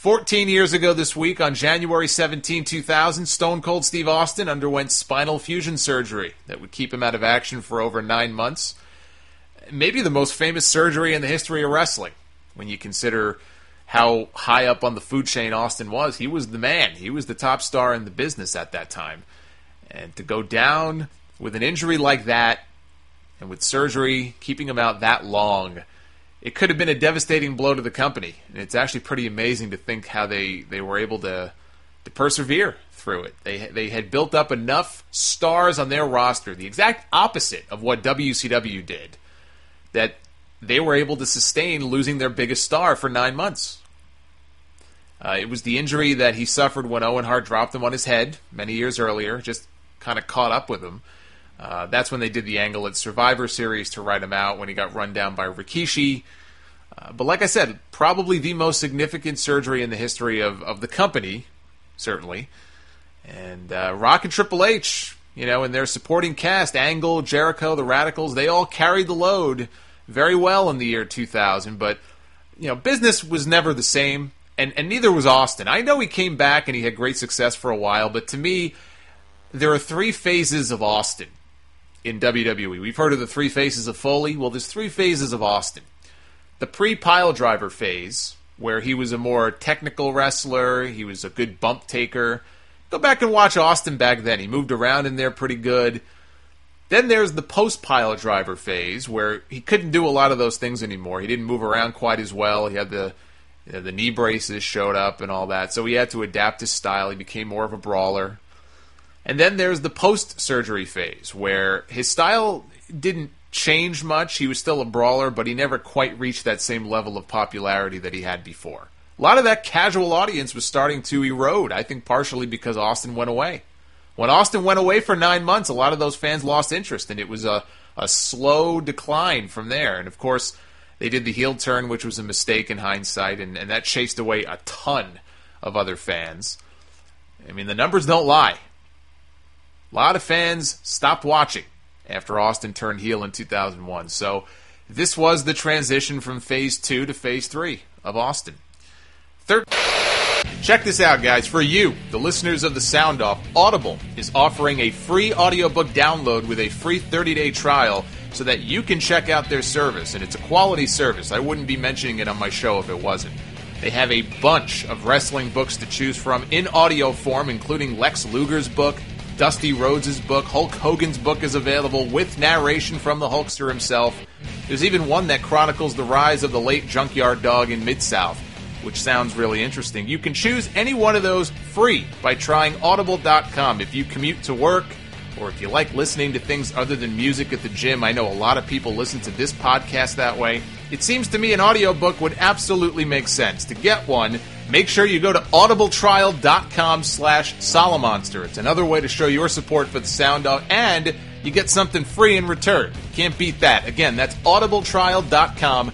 14 years ago this week, on January 17, 2000, Stone Cold Steve Austin underwent spinal fusion surgery that would keep him out of action for over 9 months. Maybe the most famous surgery in the history of wrestling, when you consider how high up on the food chain Austin was. He was the man. He was the top star in the business at that time. And to go down with an injury like that, and with surgery keeping him out that long, it could have been a devastating blow to the company. And it's actually pretty amazing to think how they were able to persevere through it. They had built up enough stars on their roster, the exact opposite of what WCW did, that they were able to sustain losing their biggest star for 9 months. It was the injury that he suffered when Owen Hart dropped him on his head many years earlier, just kind of caught up with him. That's when they did the angle at Survivor Series to write him out when he got run down by Rikishi. But like I said, probably the most significant surgery in the history of the company, certainly. And Rock and Triple H, and their supporting cast, Angle, Jericho, the Radicals, they all carried the load very well in the year 2000. But, business was never the same, and neither was Austin. I know he came back and he had great success for a while, but to me, there are 3 phases of Austin in WWE. We've heard of the 3 phases of Foley. Well, there's 3 phases of Austin. The pre-pile driver phase, where he was a more technical wrestler, he was a good bump taker. Go back and watch Austin back then. He moved around in there pretty good. Then there's the post-pile driver phase, where he couldn't do a lot of those things anymore. He didn't move around quite as well. He had the knee braces showed up and all that, so he had to adapt his style. He became more of a brawler. And then there's the post-surgery phase, where his style didn't change much. He was still a brawler, but he never quite reached that same level of popularity that he had before. A lot of that casual audience was starting to erode, I think partially because Austin went away. When Austin went away for 9 months, a lot of those fans lost interest, and it was a slow decline from there. And of course, they did the heel turn, which was a mistake in hindsight, and that chased away a ton of other fans. I mean, the numbers don't lie. A lot of fans stopped watching after Austin turned heel in 2001. So this was the transition from Phase 2 to Phase 3 of Austin. Check this out, guys. For you, the listeners of the Sound Off, Audible is offering a free audiobook download with a free 30-day trial so that you can check out their service. And it's a quality service. I wouldn't be mentioning it on my show if it wasn't. They have a bunch of wrestling books to choose from in audio form, including Lex Luger's book, Dusty Rhodes' book, Hulk Hogan's book is available with narration from the Hulkster himself. There's even one that chronicles the rise of the late Junkyard Dog in Mid-South, which sounds really interesting. You can choose any one of those free by trying Audible.com. If you commute to work, or if you like listening to things other than music at the gym, I know a lot of people listen to this podcast that way. It seems to me an audiobook would absolutely make sense. To get one, make sure you go to audibletrial.com/Solomonster. It's another way to show your support for the Sound Off, and you get something free in return. Can't beat that. Again, that's audibletrial.com